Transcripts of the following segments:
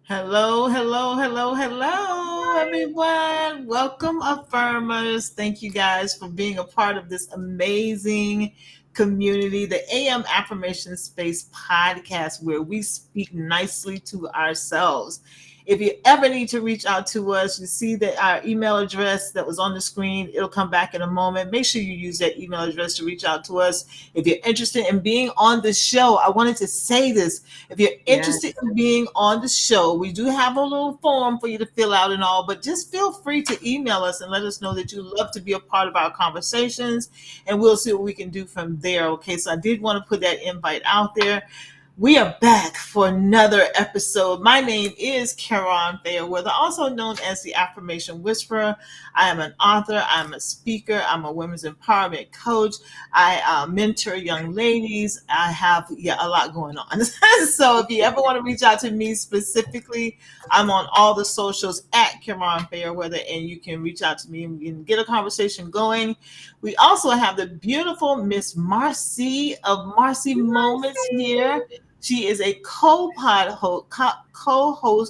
Hello, hello, hello, hello, everyone. Welcome, Affirmers. Thank you guys for being a part of this amazing community, the AM Affirmations Space podcast, where we speak nicely to ourselves. If you ever need to reach out to us, you see that our email address that was on the screen, it'll come back in a moment. Make sure you use that email address to reach out to us. If you're interested in being on the show, I wanted to say this. If you're interested Yes. in being on the show, we do have a little form for you to fill out and all, but just feel free to email us and let us know that you love to be a part of our conversations, and we'll see what we can do from there. Okay, so I did want to put that invite out there. We are back for another episode. My name is Karen Fairweather, also known as the Affirmation Whisperer. I am an author, I'm a speaker, I'm a women's empowerment coach. I mentor young ladies. I have a lot going on. So if you ever want to reach out to me specifically, I'm on all the socials at Karen Fairweather, and you can reach out to me and we can get a conversation going. We also have the beautiful Miss Marcy of Marcy Moments here. She is a co-host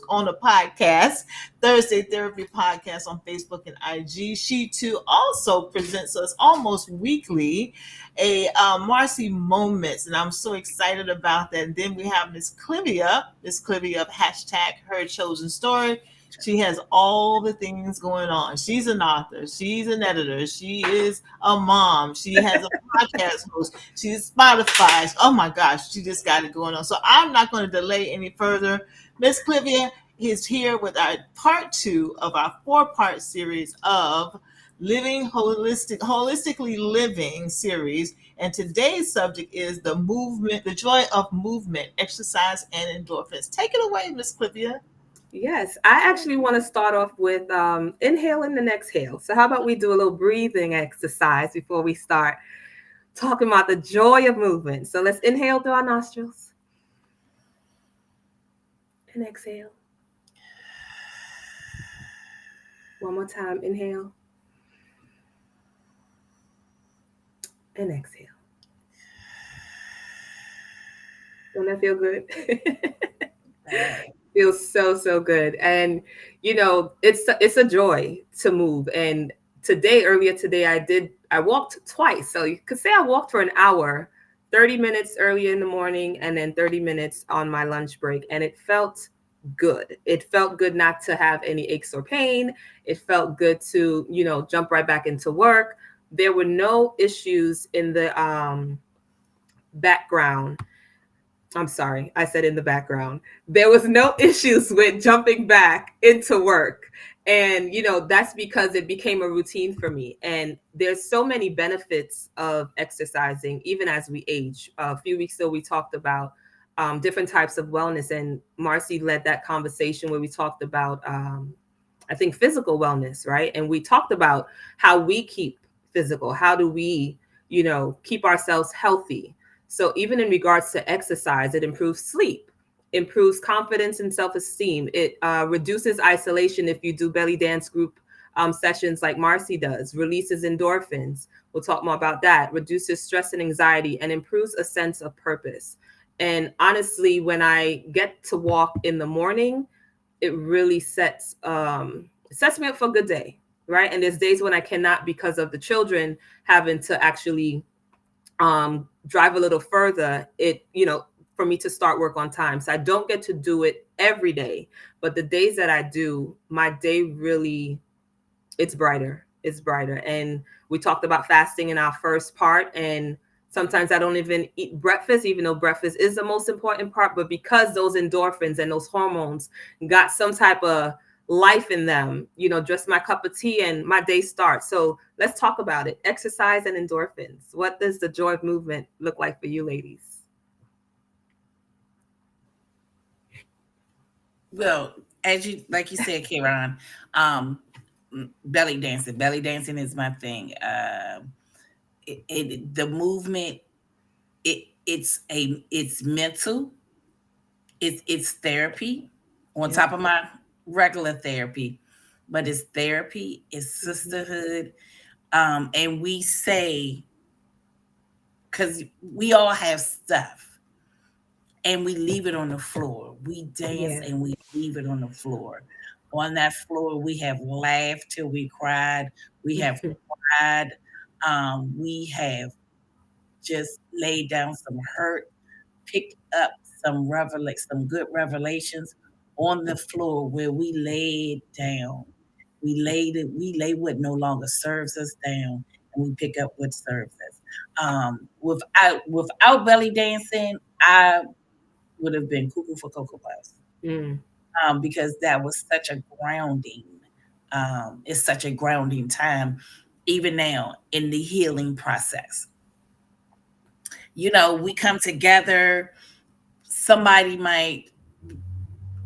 on a podcast, Thursday Therapy Podcast on Facebook and IG. She too also presents us almost weekly a Marcy Moments, and I'm so excited about that. And then we have Miss Clivia of hashtag Her Chosen Story. She has all the things going on. She's an author. She's an editor. She is a mom. She has a podcast host. She's Spotify. Oh my gosh, she just got it going on. So I'm not going to delay any further. Miss Clivia is here with our part two of our four-part series of holistically living series. And today's subject is the movement, the joy of movement, exercise, and endorphins. Take it away, Miss Clivia. Yes. I actually want to start off with inhaling and exhale. So, how about we do a little breathing exercise before we start talking about the joy of movement? So, let's inhale through our nostrils and exhale. One more time. Inhale and exhale. Don't that feel good? Feels so good. And it's a joy to move. And earlier today, I walked twice. So you could say I walked for an hour, 30 minutes earlier in the morning, and then 30 minutes on my lunch break. And it felt good. It felt good not to have any aches or pain. It felt good to, jump right back into work. There were no issues in the background. I'm sorry, I said in the background. There was no issues with jumping back into work. And, that's because it became a routine for me. And there's so many benefits of exercising, even as we age. A few weeks ago, we talked about different types of wellness. And Marcy led that conversation where we talked about, I think, physical wellness, right? And we talked about how we keep physical. How do we, keep ourselves healthy? So even in regards to exercise, it improves sleep, improves confidence and self-esteem. It reduces isolation if you do belly dance group sessions like Marcy does, releases endorphins. We'll talk more about that. Reduces stress and anxiety and improves a sense of purpose. And honestly, when I get to walk in the morning, it really sets me up for a good day, right? And there's days when I cannot because of the children having to actually drive a little further, for me to start work on time. So I don't get to do it every day, but the days that I do, my day really, it's brighter. It's brighter. And we talked about fasting in our first part. And sometimes I don't even eat breakfast, even though breakfast is the most important part. But because those endorphins and those hormones got some type of life in them, just my cup of tea and my day starts. So let's talk about it. Exercise and endorphins. What does the joy of movement look like for you ladies? Well, as you like you said, Kieran, um, belly dancing. Belly dancing is my thing. The movement. It's mental. It's therapy on Yep. top of my regular therapy, but it's therapy. It's Mhm. sisterhood. And we say because we all have stuff, and we leave it on the floor. We dance Yeah. and we leave it on the floor. On that floor, we have laughed till we cried. We have cried. We have just laid down some hurt, picked up some good revelations on the floor where we laid down. We lay what no longer serves us down, and we pick up what serves us. Without belly dancing, I would have been cuckoo for Cocoa Puffs, Mm. because that was such a grounding. It's such a grounding time, even now in the healing process. We come together. Somebody might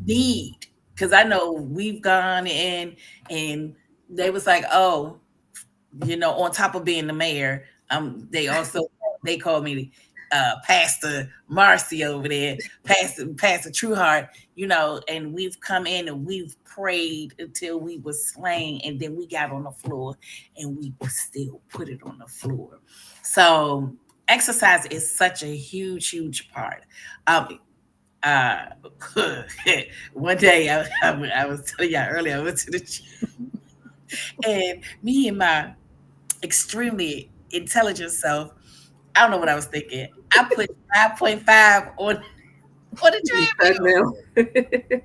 need, because I know we've gone in and they was like, oh, on top of being the mayor, they call me Pastor Marcy over there, Pastor Trueheart, and we've come in and we've prayed until we were slain, and then we got on the floor and we still put it on the floor. So exercise is such a huge, huge part. Um, uh, one day I was telling y'all earlier, I went to the gym, and me and my extremely intelligent self, I don't know what I was thinking. I put 5.5 on the The treadmill. treadmill.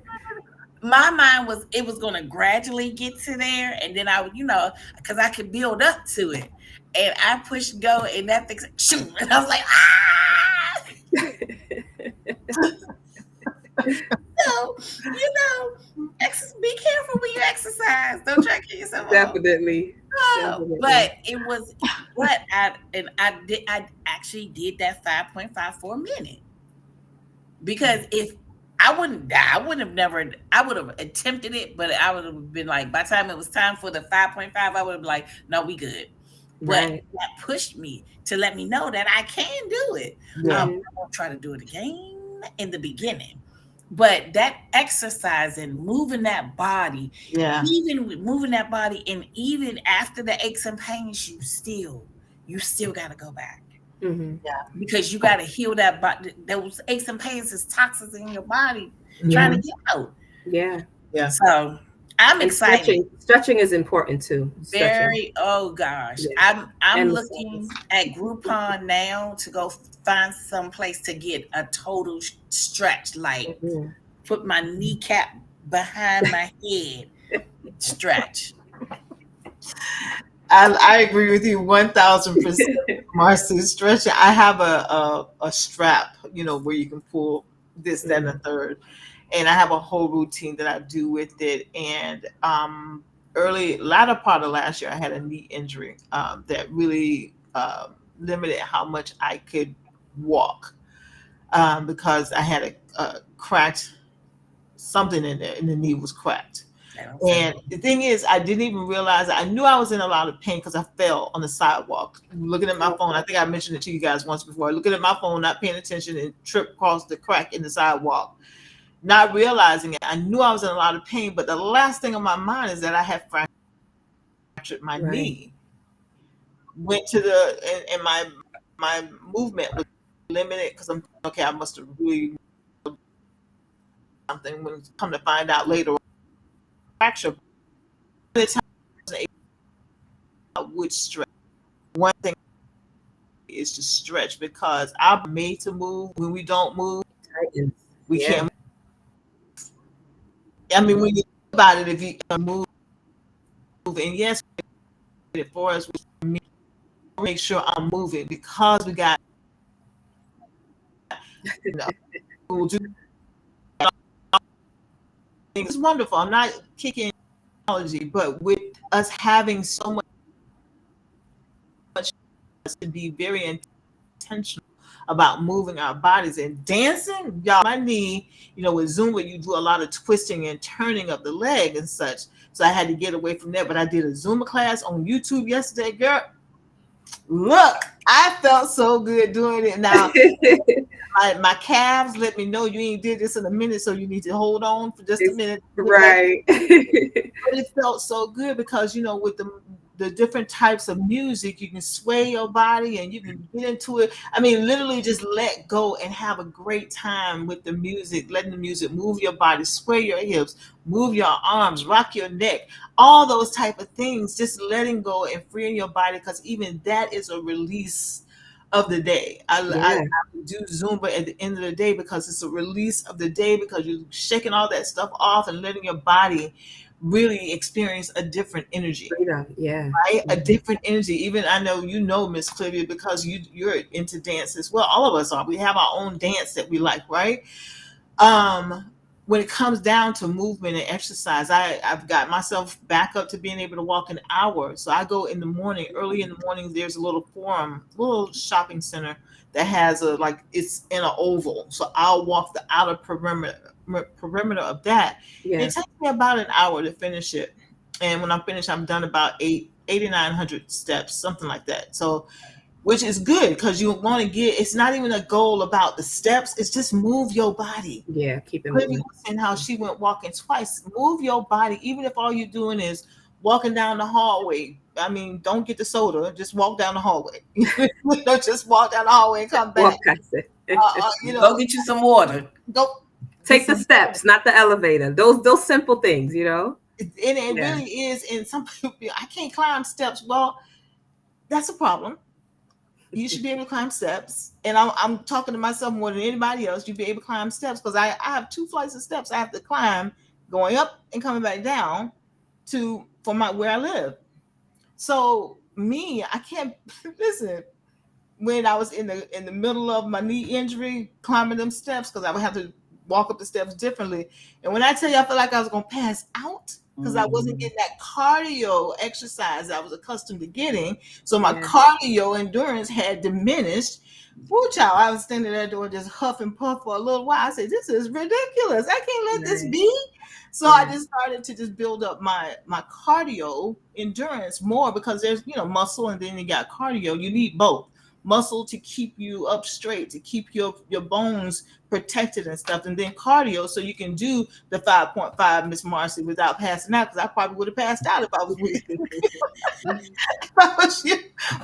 My mind was it was going to gradually get to there, and then I would, because I could build up to it. And I pushed go, and that thing, shoot, and I was like, ah! So, be careful when you exercise. Don't try to get yourself off. Definitely. Oh, Definitely. but it was, but I actually did that 5.5 for a minute, because if I wouldn't have never, I would have attempted it, but I would have been like, by the time it was time for the 5.5, I would have been like, no, we good. But Right. that pushed me to let me know that I can do it. Yeah. Hmm. I won't try to do it again in the beginning, but that exercise and moving that body, Yeah. even with moving that body, and even after the aches and pains, you still got to go back, Hmm. because you got to heal that body. Those aches and pains is toxins in your body trying to Mhm. get out. Yeah. Yeah. So I'm And excited. stretching is important too. Stretching. Very, oh gosh. Yeah. I'm And looking massages. at Groupon now to go find some place to get a total stretch, like Hmm. put my kneecap behind my head, stretch. I agree with you 1000%. Marcy, stretching. I have a strap, where you can pull this, that, and the Hmm. third, and I have a whole routine that I do with it. And early latter part of last year, I had a knee injury that really limited how much I could walk because I had a cracked something in there, and the knee was cracked. I don't sound And the thing is, I didn't even realize I knew I was in a lot of pain because I fell on the sidewalk, looking at my phone. I Okay. think I mentioned it to you guys once before. Looking at my phone, not paying attention, and tripped across the crack in the sidewalk, not realizing it. I knew I was in a lot of pain, but the last thing on my mind is that I had fractured my Right. knee. Went to and my movement was limited because I'm okay. I must have really something when come to find out later fracture. By the time I was able, I would stretch. One thing is to stretch because our made to move. When we don't move, Titans. we Yeah. can't. I mean, when you think about it, if you move, and yes, it for us, we make sure I'm moving because we got, you know, we'll do things. It's wonderful. I'm not kicking technology, but with us having so much to be very intentional about moving our bodies and dancing, y'all. My knee, with Zumba, you do a lot of twisting and turning of the leg and such. So I had to get away from that. But I did a Zumba class on YouTube yesterday, girl. Look, I felt so good doing it. Now my calves let me know you ain't did this in a minute, so you need to hold on for just a It's minute. Get back. right. But it felt so good because with the the different types of music. You can sway your body and you can get into it. I mean, literally just let go and have a great time with the music, letting the music move your body, sway your hips, move your arms, rock your neck, all those type of things, just letting go and freeing your body, because even that is a release of the day. I Yeah. do Zumba at the end of the day because it's a release of the day, because you're shaking all that stuff off and letting your body really experience a different energy, Freedom. Yeah. right? A Mhm. different energy. Even I know you know, Miss Clivia, because you're into dance as well. All of us are. We have our own dance that we like, right? um when it comes down to movement and exercise, I've got myself back up to being able to walk an hour. So I go in the morning, early in the morning. There's a little forum, little shopping center that has a, like, it's in an oval, so I'll walk the outer perimeter of that. It Yeah. takes me about an hour to finish it, and when I'm finished, I'm done about 8 8,900 steps, something like that. So, which is good, because you want to get, it's not even a goal about the steps, it's just move your body. Yeah. Keep it Clivy moving. was saying how she went walking twice. Move your body, even if all you're doing is walking down the hallway. I mean, don't get the soda, just walk down the hallway. Just walk down the hallway and come back. Walk past it. You Go know, get you some water. go get Take the some. steps, not the elevator. Those simple things, you know? And it Yeah. really is. And some people, I can't climb steps. Well, that's a problem. You should be able to climb steps. And I'm talking to myself more than anybody else. You be able to climb steps, because I have 2 flights of steps I have to climb, going up and coming back down to for my where I live. So me, I can't listen. When I was in the middle of my knee injury, climbing them steps, because I would have to walk up the steps differently. And when I tell you, I felt like I was gonna pass out because I wasn't Mhm. getting that cardio exercise I was accustomed to getting. So my Yeah. cardio endurance had diminished. Woo, child, I was standing at that door just huff and puff for a little while. I said, "This is ridiculous. I can't let this Right. be." So I Yeah. just started to just build up my cardio endurance more, because there's, muscle, and then you got cardio. You need both muscle to keep you up straight, to keep your bones protected and stuff, and then cardio so you can do the 5.5, Miss Marcy, without passing out, because I probably would have passed out if I was with if I was you.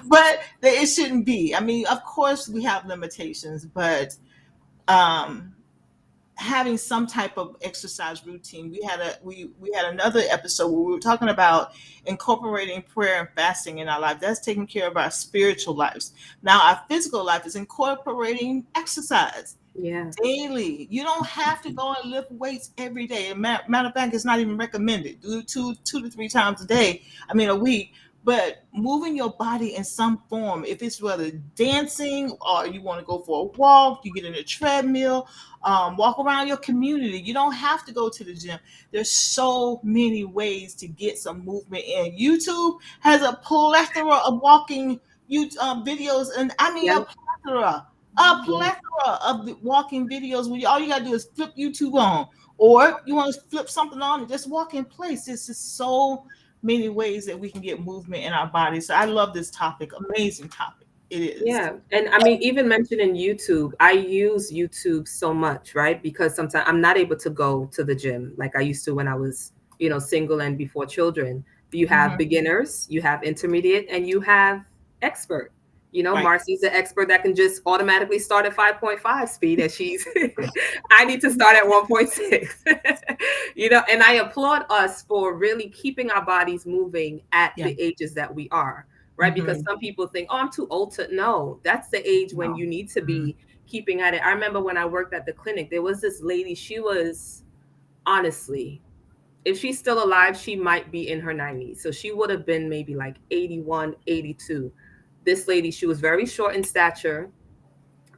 But it shouldn't be. I mean, of course we have limitations, but um having some type of exercise routine. We had another episode where we were talking about incorporating prayer and fasting in our life. That's taking care of our spiritual lives. Now our physical life is incorporating exercise Yeah. daily. You don't have to go and lift weights every day. Matter of fact, it's not even recommended. Do two to three times a day. I mean, a week. But moving your body in some form, if it's whether dancing or you want to go for a walk, you get in a treadmill, walk around your community. You don't have to go to the gym. There's so many ways to get some movement in. YouTube has a plethora of walking videos, and I mean Yep. a Yeah. plethora of walking videos where all you gotta do is flip YouTube on, or you want to flip something on and just walk in place. There's just so many ways that we can get movement in our bodies. So I love this topic. Amazing topic. It is. Yeah. And I mean, even mentioning YouTube, I use YouTube so much, right? Because sometimes I'm not able to go to the gym like I used to when I was, single and before children. You have Hmm. beginners, you have intermediate, and you have expert. Right. Marcy's the expert that can just automatically start at 5.5 speed, and she's, I need to start at 1.6. And I applaud us for really keeping our bodies moving at Yeah. the ages that we are, right? Because Hmm. some people think, oh, I'm too old to. No, that's the age when No. you need to Mhm. be keeping at it. I remember when I worked at the clinic, there was this lady, she was honestly, if she's still alive, she might be in her 90s. So she would have been maybe like 81, 82. This lady, she was very short in stature,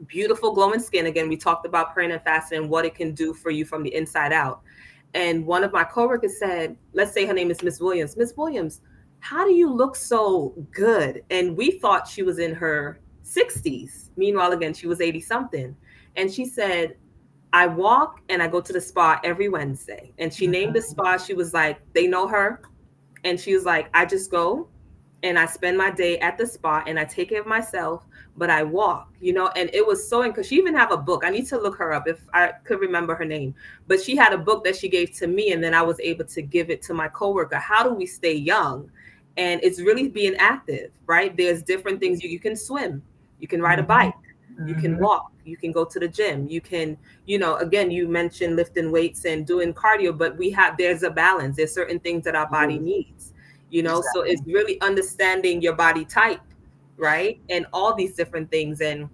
beautiful glowing skin. Again, we talked about praying and fasting and what it can do for you from the inside out. And one of my coworkers said, let's say her name is Miss Williams. Miss Williams, how do you look so good? And we thought she was in her 60s. Meanwhile, again, she was 80 something. And she said, I walk and I go to the spa every Wednesday. And she named the spa. She was like, they know her. And she was like, I just go and I spend my day at the spa and I take care of myself, but I walk, and it was so, because she even have a book. I need to look her up if I could remember her name, but she had a book that she gave to me. And then I was able to give it to my coworker. How do we stay young? and it's really being active, right? There's different things you can swim, you can ride a Mm-hmm. bike, you can walk, you can go to the gym, you can, again, you mentioned lifting weights and doing cardio, but there's a balance. There's certain things that our body Mm-hmm. needs, so Exactly. it's really understanding your body type, right? And all these different things. And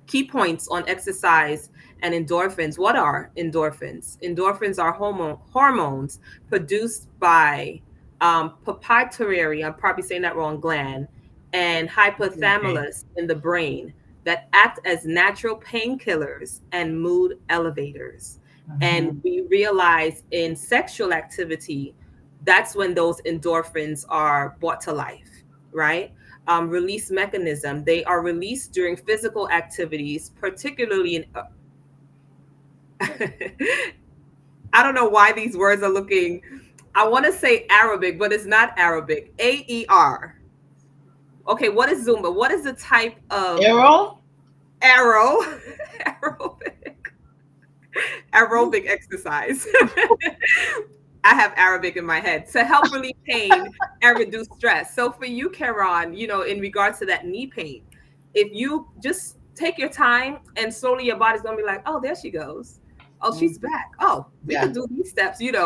key points on exercise and endorphins. What are endorphins? Endorphins are hormones produced by pituitary, I'm probably saying that wrong, gland, and Okay. hypothalamus in the brain that act as natural painkillers and mood elevators. And Mm-hmm. we realize in sexual activity, that's when those endorphins are brought to life, right? Release mechanism. They are released during physical activities, particularly in. I don't know why these words are looking. I want to say Arabic, but it's not Arabic. AER. Okay, what is Zumba? What is the type of Arrow. arrow? aerobic, aerobic exercise. I have Arabic in my head to help relieve pain and reduce stress. So for you, Karan, in regards to that knee pain, if you just take your time and slowly your body's gonna be like, oh, there she goes. Oh, she's Mhm. back. Oh, we Yeah. could do these steps. Yeah.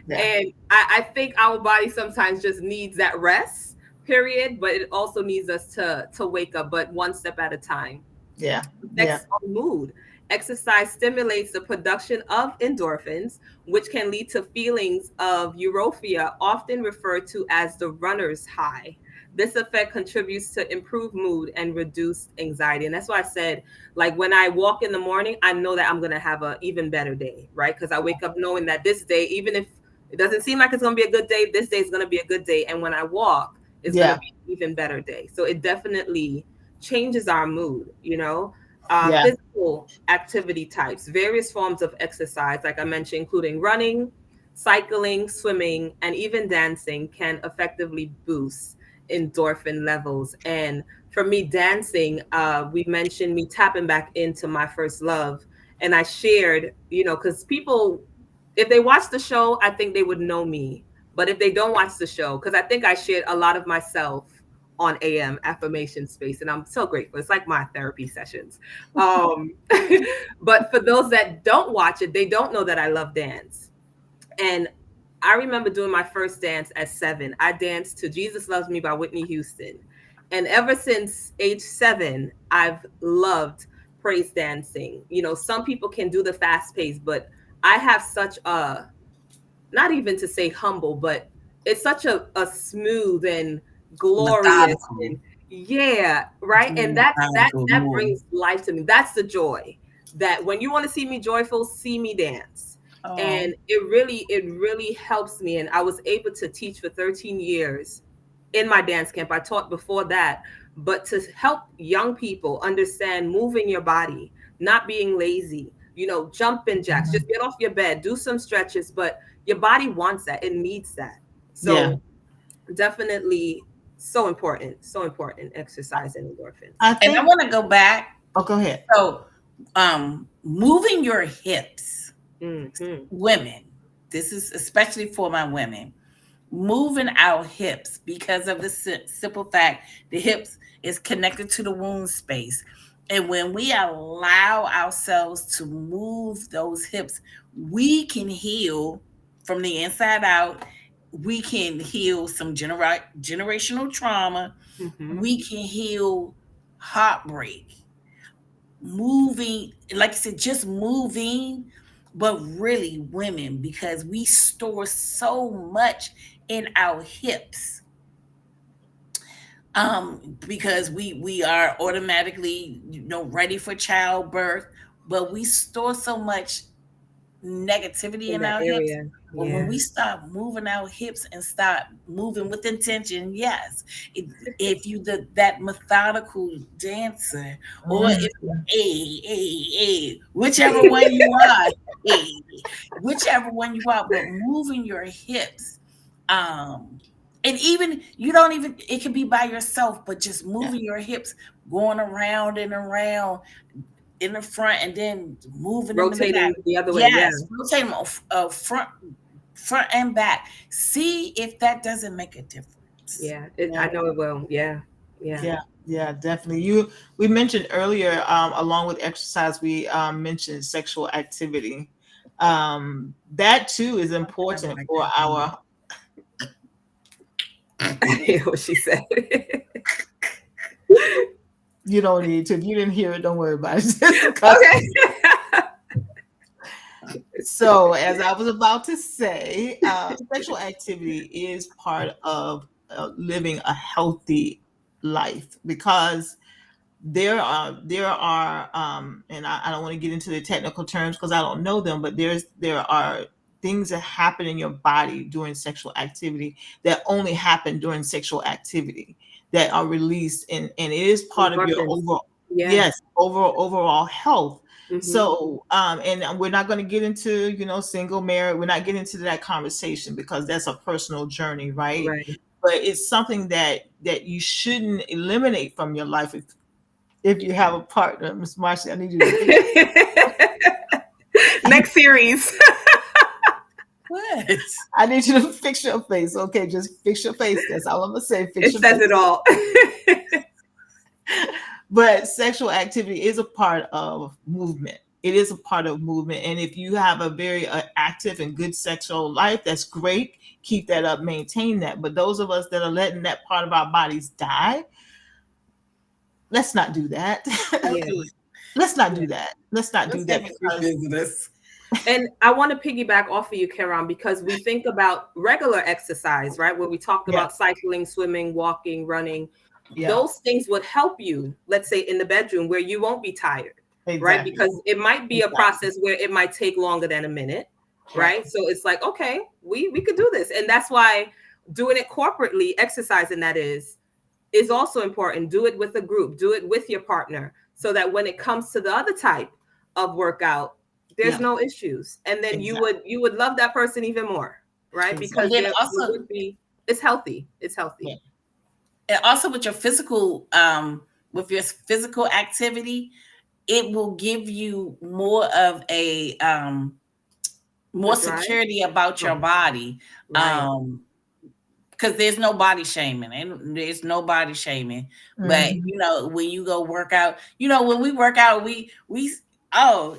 And I think our body sometimes just needs that rest period, but it also needs us to wake up, but one step at a time. Yeah. Yeah. Effects on mood. Exercise stimulates the production of endorphins, which can lead to feelings of euphoria, often referred to as the runner's high. This effect contributes to improved mood and reduced anxiety. And that's why I said, like, when I walk in the morning, I know that I'm going to have an even better day, right? Because I wake up knowing that this day, even if it doesn't seem like it's going to be a good day, this day is going to be a good day. And when I walk, it's going to Yeah. be an even better day. So it definitely changes our mood. Yeah. Physical activity types, various forms of exercise, like I mentioned, including running, cycling, swimming, and even dancing, can effectively boost endorphin levels. And for me, dancing, we mentioned me tapping back into my first love. And I shared, because people, if they watch the show, I think they would know me. But if they don't watch the show, because I think I shared a lot of myself on AM Affirmation Space, and I'm so grateful. It's like my therapy sessions. Um, but for those that don't watch it, they don't know that I love dance. And I remember doing my first dance at 7. I danced to Jesus Loves Me by Whitney Houston. And ever since age 7, I've loved praise dancing. Some people can do the fast pace, but I have such a, not even to say humble, but it's such a smooth and glorious Methodical. and yeah, It's right. more And that methodical, that more. brings life to me. That's the joy, that when you want to see me joyful, see me dance. Oh, And it really helps me. And I was able to teach for 13 years in my dance camp. I taught before that, but to help young people understand moving your body, not being lazy, jumping jacks, Mhm. just get off your bed, do some stretches, but your body wants that, it needs that. Yeah. So definitely so important, exercise and I endorphins. and I think. want to go back. Oh, go ahead. So, moving your hips, Hmm. women. This is especially for my women. Moving our hips because of the simple fact the hips is connected to the wound space. And when we allow ourselves to move those hips, we can heal from the inside out. We can heal some generational trauma. Hmm. We can heal heartbreak. Moving, like I said, just moving, but really women, because we store so much in our hips, because we are automatically ready for childbirth, but we store so much negativity In in that our hips. area. But when Yeah. we start moving our hips and start moving with intention, yes, if you that methodical dancer, or if Mhm. whichever one you are, hey, whichever one you are, but moving your hips, um, and even you don't even it can be by yourself, but just Yeah. moving your hips, going around and around in the front and then moving them in the back. Rotating the other way. Yeah. Yes, rotate them front and back. See if that doesn't make a difference. Yeah, Yeah. I know it will. Yeah, yeah. Yeah, yeah, definitely. We mentioned earlier, along with exercise, we mentioned sexual activity. That too is I don't important like for that. our. I hear what she said. You don't need to. If you didn't hear it, don't worry about it. Just because. Okay. So, as I was about to say, sexual activity is part of living a healthy life because there are and I don't want to get into the technical terms because I don't know them, but there are things that happen in your body during sexual activity that only happen during sexual activity that are released, and it is part of your Endorphins. overall, Yeah. yes, overall health. Hmm. So and we're not going to get into, single married, we're not getting into that conversation because that's a personal journey, right? Right. But it's something that you shouldn't eliminate from your life if you have a partner. Miss Marcy, I need you to fix. Next series. What? I need you to fix your face. Okay, just fix your face. That's all I'm gonna say. Fix It your says it face. all. But sexual activity is a part of movement. It is a part of movement, and if you have a very active and good sexual life, that's great. Keep that up, maintain that. But those of us that are letting that part of our bodies die, let's not do that. Don't Yeah. do it. Let's not Yeah. do that. Let's not do Let's that have a few because visitors. And I want to piggyback off of you, Karan, because we think about regular exercise, right? Where we talked yeah, about cycling, swimming, walking, running. yeah, Those things would help you, let's say in the bedroom where you won't be tired, right? exactly, Because it might be a exactly, process where it might take longer than a minute, right, right? So it's like, okay, we could do this. And that's why doing it corporately, exercising that is also important. Do it with a group, do it with your partner, so that when it comes to the other type of workout, there's yeah, no issues. And then you exactly, would you would love that person even more, right? And Because exactly, then there also, would be, it's healthy. It's yeah, healthy. and also with your physical activity, it will give you more of a A more drive. security about your Oh, body. right. Um, because there's no body shaming, and there's no body shaming. But hmm when you go work out, when we work out, we oh,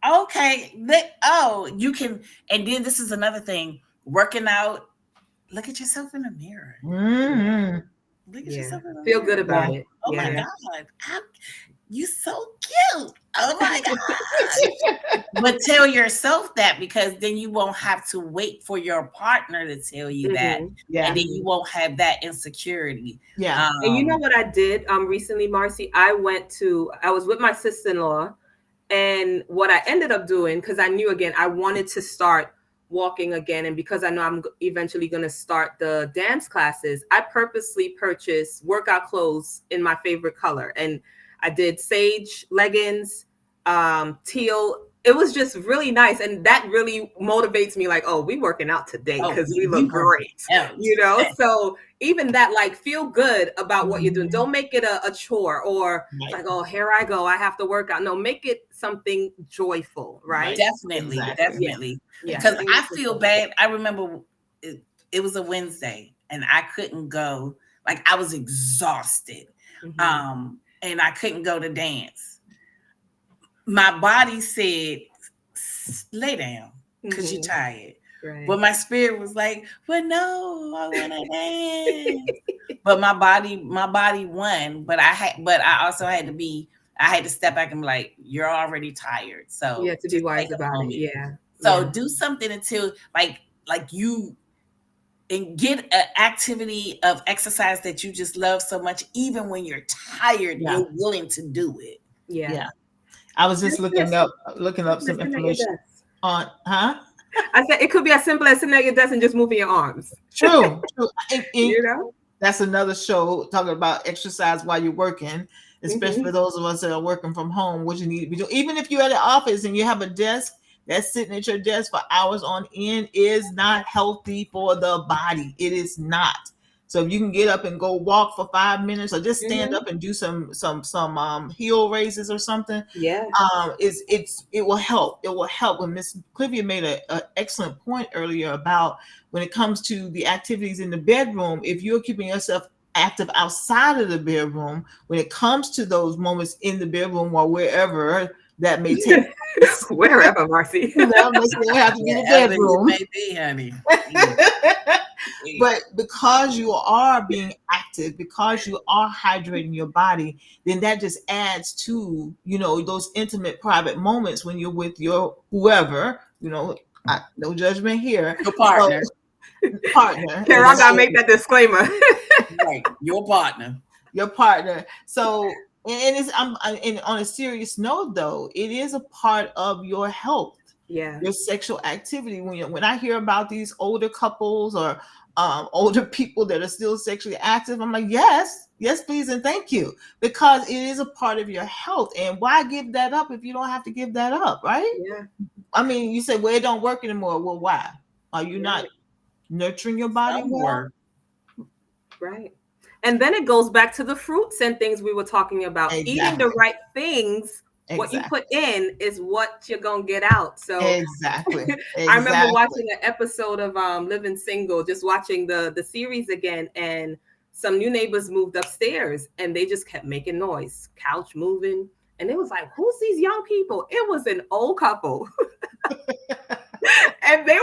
okay, you can. And then this is another thing, working out. Look at yourself in the mirror. Yeah. hmm Look at Yeah. yourself in the Feel good mirror. yeah, about it. Oh my yeah. Yeah. God, you so cute. Oh my God. But tell yourself that, because then you won't have to wait for your partner to tell you that. Hmm. And Yeah, then you Hmm. won't have that insecurity. yeah, And you know Um, what I did recently, Marcy? I was with my sister-in-law, and what I ended up doing, because I knew again I wanted to start walking again, and because I know I'm eventually going to start the dance classes, I purposely purchased workout clothes in my favorite color, and I did sage leggings, teal. It was just really nice, and that really motivates me. Like, oh, we working out today oh, because we we look work great, out. So even that, like, feel good about what you're doing. hmm Don't make it a chore, or it's right, like, oh, here I go, I have to work out. No, make it something joyful, right, right? Definitely, exactly. Yeah, definitely. yeah. Because Things I feel simple. bad. I remember it was a Wednesday and I couldn't go. Like, I was exhausted. Hmm. And I couldn't go to dance. My body said, lay down because you're Hmm. tired. But Right. my spirit was like, well, no, I want to dance. But my body won. But I also I had to step back and be like, you're already tired. You So have to be just take wise a about it. moment. Yeah, So yeah. do something until, like you, and get an activity of exercise that you just love so much, even when you're tired, Yeah, you're willing to do it. Yeah. yeah. I was just It's just looking up simply some sitting at your information desk. on, huh? I said it could be as simple as sitting at your desk and just moving your arms. True, true. And You know. that's another show talking about exercise while you're working, especially for Hmm. those of us that are working from home. What you need to be doing, even if you're at the office and you have a desk that's sitting at your desk for hours on end, is not healthy for the body. It is not. So if you can get up and go walk for 5 minutes, or just stand Mm-hmm. up and do some heel raises or something, Yeah. it will help. It will help. When Miss Clivia made a excellent point earlier about when it comes to the activities in the bedroom, if you're keeping yourself active outside of the bedroom, when it comes to those moments in the bedroom or wherever that may take place, Wherever, Marcy. not necessarily have to be the Wherever it bedroom. may be, honey. Yeah, yeah. But because you are being active, because you are hydrating your body, then that just adds to, those intimate private moments when you're with your whoever, no judgment here. Your So partner. partner, Here, I gotta exactly, make that disclaimer. Right. Your partner. your partner. So, and it's and on a serious note though, it is a part of your health, Yeah. your sexual activity. When I hear about these older couples or older people that are still sexually active, I'm like, yes, yes, please, and thank you, because it is a part of your health. And why give that up if you don't have to give that up, right? Yeah. I mean, you say, well, it don't work anymore. Well, why? Are you not Right. nurturing your body Some well? work. Right. And then it goes back to the fruits and things we were talking about. Eating the Exactly, right things, what you exactly, put in is what you're gonna get out. So exactly, I remember exactly. watching an episode of Living Single, just watching the series again, and some new neighbors moved upstairs and they just kept making noise, couch moving. And it was like, who's these young people? It was an old couple. And they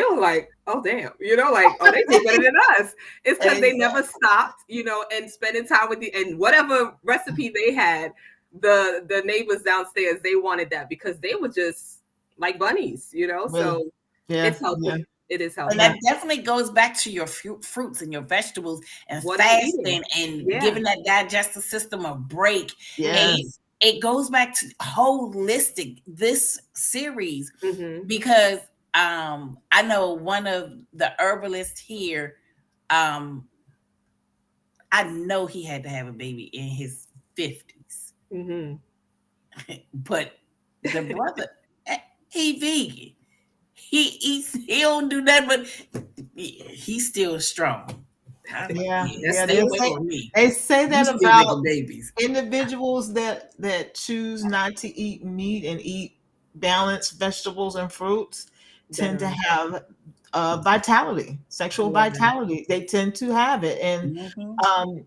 were like, oh damn, like, oh, they do better than us. It's because they never Exactly. stopped, and spending time with the and whatever recipe they had, the neighbors downstairs, they wanted that because they were just like bunnies, Really. so Yeah, it's yeah, healthy. It is And yeah, healthy. that definitely goes back to your fruits and your vegetables and What are you eating? fasting and Yeah. giving that digestive system a break. Mm-hmm. And yes, it goes back to holistic, this series, Mm-hmm. because I know one of the herbalists here, um, I know he had to have a baby in his 50s. Mm-hmm. But the brother, he vegan. He don't do that, but he's still strong. I was like, yeah, yeah, That's yeah. stay They good. away say from me. they say You that still about making babies. individuals that choose not to eat meat and eat balanced vegetables and fruits tend to Better. have vitality, sexual Yeah. vitality. They tend to have it, and Hmm. um,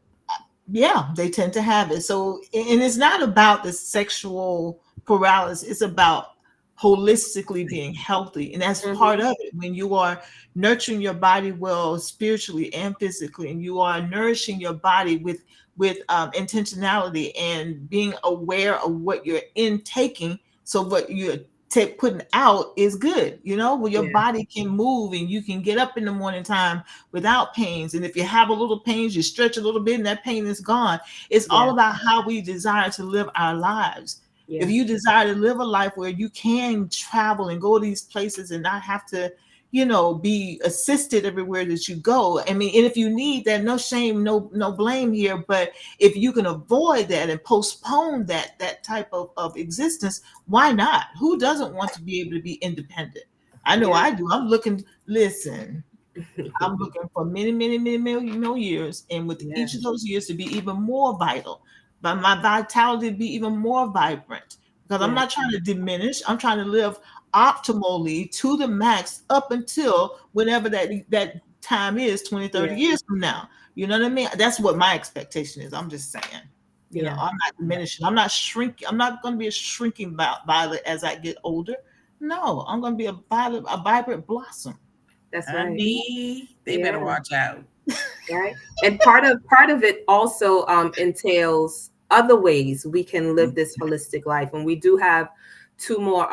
yeah, they tend to have it. So, and it's not about the sexual paralysis, it's about holistically being healthy. And that's part Mm-hmm. of it. When you are nurturing your body well, spiritually and physically, and you are nourishing your body with intentionality and being aware of what you're intaking. So what you're putting out is good, where your Yeah. body can move and you can get up in the morning time without pains. And if you have a little pains, you stretch a little bit and that pain is gone. It's all Yeah. about how we desire to live our lives. If Yeah. you desire to live a life where you can travel and go to these places and not have to, be assisted everywhere that you go. I mean, and if you need that, no shame, no blame here. But if you can avoid that and postpone that type of existence, why not? Who doesn't want to be able to be independent? I know Yeah. I do. Listen, I'm looking for many, many, many, many more years, and with Yeah. each of those years to be even more vital, but my vitality to be even more vibrant. Because I'm Yeah. not trying to diminish. I'm trying to live optimally to the max up until whenever that time is, 20, 30 Yeah. years from now. You know what I mean? That's what my expectation is. I'm just saying. Yeah. I'm not diminishing. I'm not shrinking. I'm not going to be a shrinking violet as I get older. No, I'm going to be a vibrant blossom. That's right. Honey, they Yeah. better watch out. Right. And part of it also entails other ways we can live this holistic life. And we do have two more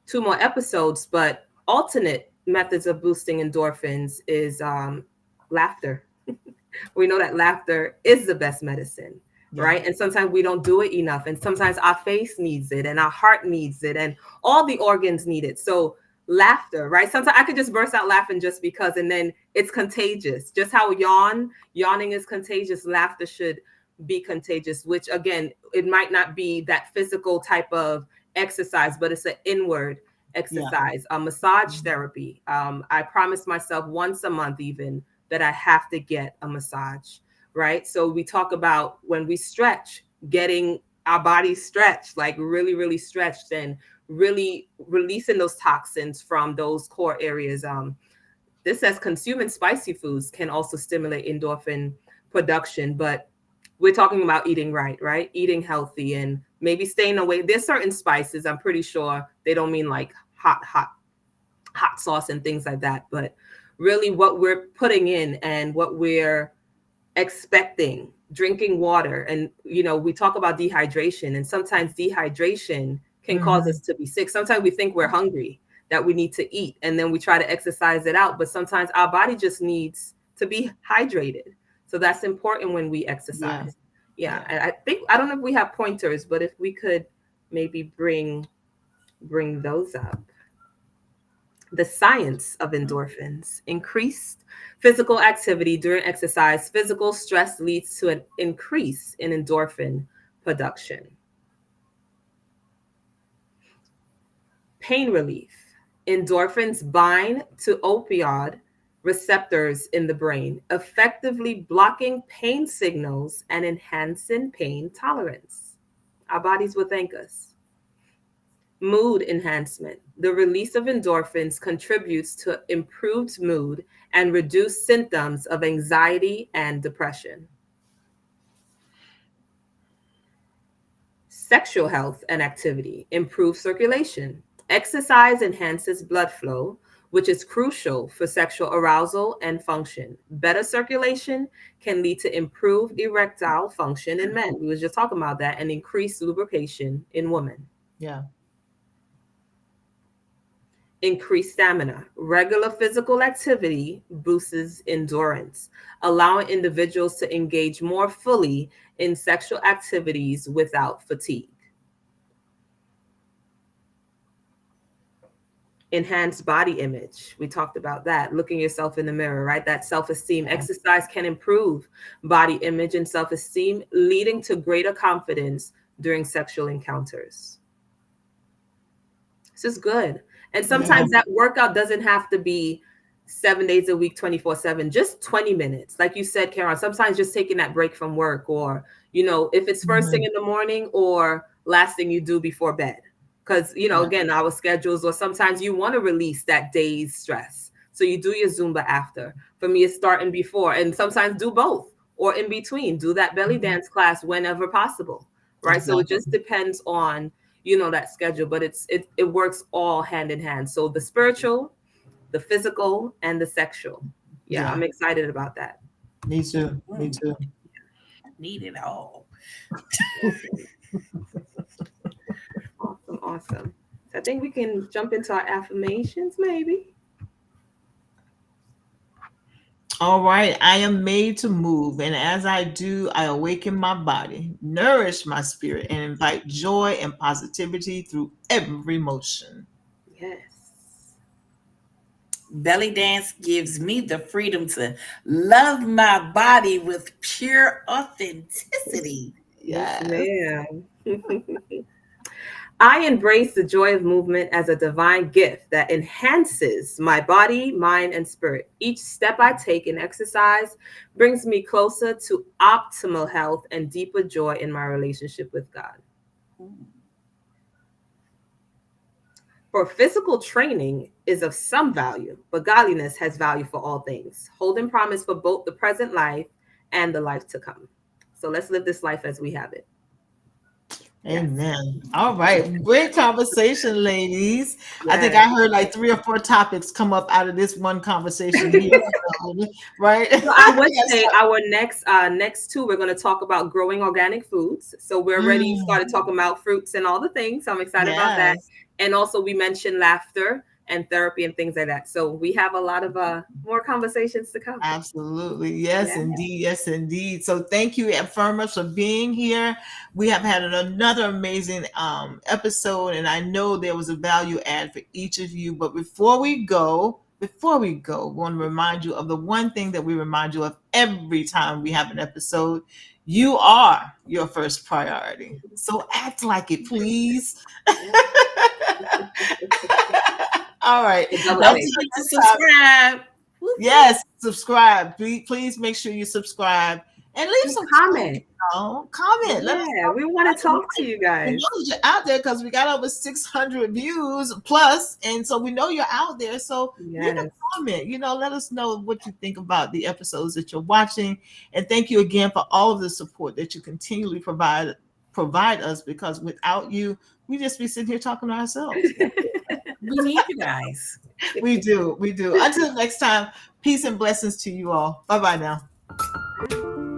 two more episodes, but alternate methods of boosting endorphins is laughter. We know that laughter is the best medicine, Yeah, right? And sometimes we don't do it enough, and sometimes our face needs it and our heart needs it and all the organs need it. So laughter, right? Sometimes I could just burst out laughing just because, and then it's contagious. Just how yawning is contagious, laughter should be contagious, which again, it might not be that physical type of exercise, but it's an inward yeah, exercise, a massage therapy. I promised myself once a month even that I have to get a massage, right? So we talk about when we stretch, getting our body stretched, like really, really stretched, and really releasing those toxins from those core areas. This says consuming spicy foods can also stimulate endorphin production, but we're talking about eating right, right? Eating healthy and maybe staying away. There's certain spices, I'm pretty sure they don't mean like hot sauce and things like that, but really what we're putting in and what we're expecting, drinking water. And we talk about dehydration, and sometimes dehydration can cause Mm-hmm. us to be sick. Sometimes we think we're hungry, that we need to eat, and then we try to exercise it out, but sometimes our body just needs to be hydrated. So that's important when we Yeah. exercise. Yeah, Yeah. and I think, I don't know if we have pointers, but if we could maybe bring those up. The science of endorphins. Increased physical activity during exercise, physical stress leads to an increase in endorphin production. Pain relief. Endorphins bind to opioid receptors in the brain, effectively blocking pain signals and enhancing pain tolerance. Our bodies will thank us. Mood enhancement. The release of endorphins contributes to improved mood and reduced symptoms of anxiety and depression. Sexual health and activity. Improve circulation. Exercise enhances blood flow, which is crucial for sexual arousal and function. Better circulation can lead to improved erectile function in men. We were just talking about that, and increased lubrication in women. Yeah. Increase stamina. Regular physical activity boosts endurance, allowing individuals to engage more fully in sexual activities without fatigue. Enhanced body image. We talked about that. Looking yourself in the mirror, right? That self esteem. Yeah. Exercise can improve body image and self esteem, leading to greater confidence during sexual encounters. This is good. And Yeah. sometimes that workout doesn't have to be 7 days a week, 24/7, just 20 minutes. Like you said, Karen, sometimes just taking that break from work, or, if it's first thing Mm-hmm. in the morning or last thing you do before bed. Because, Yeah. again, our schedules, or sometimes you want to release that day's stress. So you do your Zumba after. For me, it's starting before, and sometimes do both or in between. Do that belly Mm-hmm. dance class whenever possible, right? So it Exactly. just depends on that schedule, but it works all hand in hand. So the spiritual, the physical, and the sexual. Yeah, Yeah. I'm excited about that. Me too. Me Mm, too. need it all. Awesome, awesome, awesome. So I think we can jump into our affirmations, maybe. All right. I am made to move, and as I do, I awaken my body, nourish my spirit, and invite joy and positivity through every motion. Yes, Belly dance gives me the freedom to love my body with pure authenticity. yes, Yes. ma'am. I embrace the joy of movement as a divine gift that enhances my body, mind, and spirit. Each step I take in exercise brings me closer to optimal health and deeper joy in my relationship with God. Mm. For physical training is of some value, but godliness has value for all things, holding promise for both the present life and the life to come. So let's live this life as we have it. Yes. Amen. All right. Great conversation, ladies. I think Yes. I heard like three or four topics come up out of this one conversation here. So, right? So I would Yes. say our next two, we're going to talk about growing organic foods. So we already Mm, started talking about fruits and all the things. So I'm excited about that. yes. And also we mentioned laughter and therapy and things like that. So we have a lot of more conversations to come. Absolutely. Yes, Yeah. indeed. Yes, indeed. So thank you, Affirmers, for being here. We have had another amazing episode, and I know there was a value add for each of you. But before we go, we want to remind you of the one thing that we remind you of every time we have an episode. You are your first priority. So act like it, please. Yeah. All right. The double Now, Don't take. till forget to next time. subscribe. Woo Yes, subscribe. Please make sure you subscribe and leave And some comment. comment. Let us Yeah, we want to talk to you we guys. know that you're out there because we got over 600 views plus, and so we know you're out there. So leave a Yes. comment. Let us know what you think about the episodes that you're watching, and thank you again for all of the support that you continually provide us. Because without you, we just be sitting here talking to ourselves. We need you guys. We do, we do. Until next time, peace and blessings to you all. Bye bye now.